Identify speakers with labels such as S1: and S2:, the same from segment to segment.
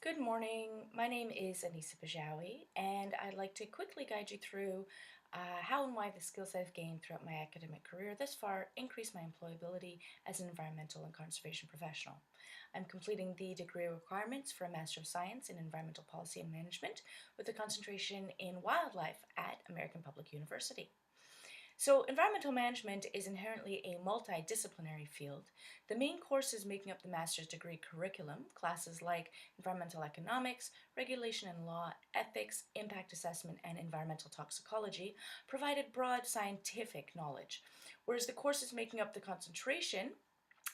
S1: Good morning. My name is Anissa Bejaoui, and I'd like to quickly guide you through how and why the skills I've gained throughout my academic career thus far increase my employability as an environmental and conservation professional. I'm completing the degree requirements for a Master of Science in Environmental Policy and Management with a concentration in wildlife at American Public University. So, environmental management is inherently a multidisciplinary field. The main courses making up the master's degree curriculum, classes like environmental economics, regulation and law, ethics, impact assessment, and environmental toxicology, provided broad scientific knowledge, whereas the courses making up the concentration,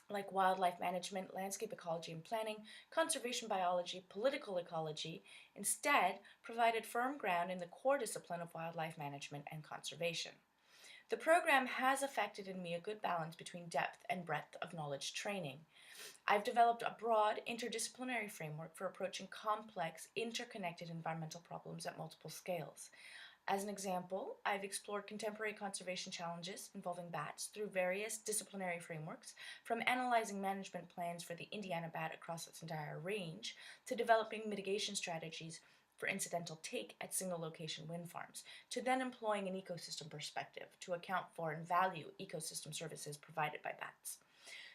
S1: like wildlife management, landscape ecology and planning, conservation biology, political ecology, instead provided firm ground in the core discipline of wildlife management and conservation. The program has affected in me a good balance between depth and breadth of knowledge training. I've developed a broad interdisciplinary framework for approaching complex, interconnected environmental problems at multiple scales. As an example, I've explored contemporary conservation challenges involving bats through various disciplinary frameworks, from analyzing management plans for the Indiana bat across its entire range to developing mitigation strategies for incidental take at single location wind farms, to then employing an ecosystem perspective to account for and value ecosystem services provided by bats.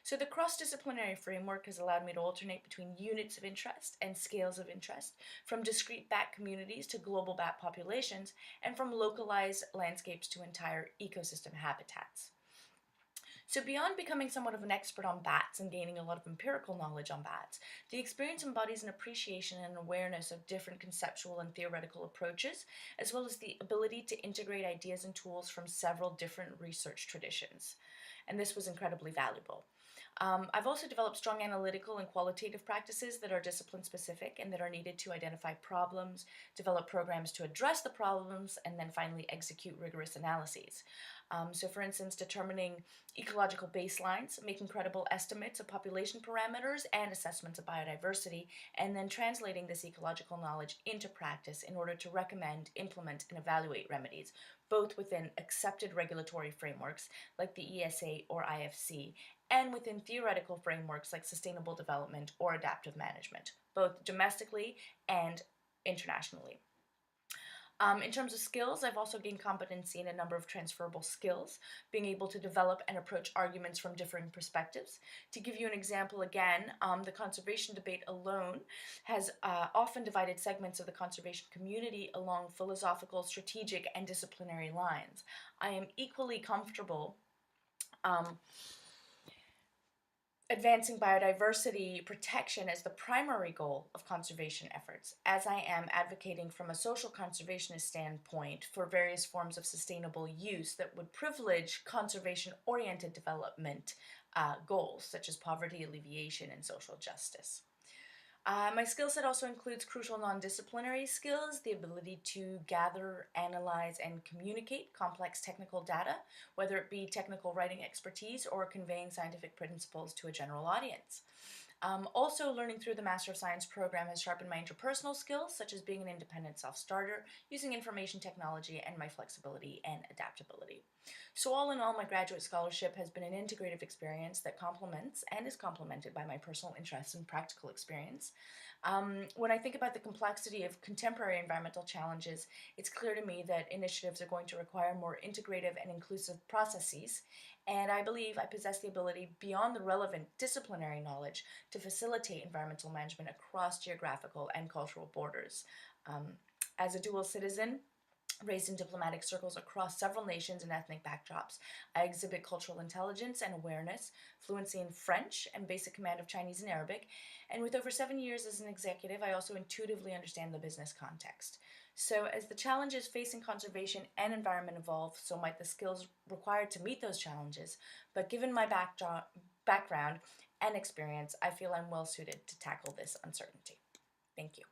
S1: So the cross-disciplinary framework has allowed me to alternate between units of interest and scales of interest, from discrete bat communities to global bat populations, and from localized landscapes to entire ecosystem habitats. So beyond becoming somewhat of an expert on bats and gaining a lot of empirical knowledge on bats, the experience embodies an appreciation and awareness of different conceptual and theoretical approaches, as well as the ability to integrate ideas and tools from several different research traditions. And this was incredibly valuable. I've also developed strong analytical and qualitative practices that are discipline specific and that are needed to identify problems, develop programs to address the problems, and then finally execute rigorous analyses. So for instance, determining ecological baselines, making credible estimates of population parameters and assessments of biodiversity, and then translating this ecological knowledge into practice in order to recommend, implement, and evaluate remedies, both within accepted regulatory frameworks like the ESA or IFC, and within theoretical frameworks like sustainable development or adaptive management, both domestically and internationally. In terms of skills, I've also gained competency in a number of transferable skills, being able to develop and approach arguments from differing perspectives. To give you an example again, the conservation debate alone has often divided segments of the conservation community along philosophical, strategic, and disciplinary lines. I am equally comfortable advancing biodiversity protection as the primary goal of conservation efforts, as I am advocating from a social conservationist standpoint for various forms of sustainable use that would privilege conservation-oriented development goals, such as poverty alleviation and social justice. My skill set also includes crucial non-disciplinary skills, the ability to gather, analyze, and communicate complex technical data, whether it be technical writing expertise or conveying scientific principles to a general audience. Also, learning through the Master of Science program has sharpened my interpersonal skills, such as being an independent self-starter, using information technology, and my flexibility and adaptability. So all in all, my graduate scholarship has been an integrative experience that complements and is complemented by my personal interests and practical experience. When I think about the complexity of contemporary environmental challenges, it's clear to me that initiatives are going to require more integrative and inclusive processes, and I believe I possess the ability, beyond the relevant disciplinary knowledge, to facilitate environmental management across geographical and cultural borders. As a dual citizen, raised in diplomatic circles across several nations and ethnic backdrops, I exhibit cultural intelligence and awareness, fluency in French, and basic command of Chinese and Arabic. And with over 7 years as an executive, I also intuitively understand the business context. So as the challenges facing conservation and environment evolve, so might the skills required to meet those challenges. But given my background and experience, I feel I'm well suited to tackle this uncertainty. Thank you.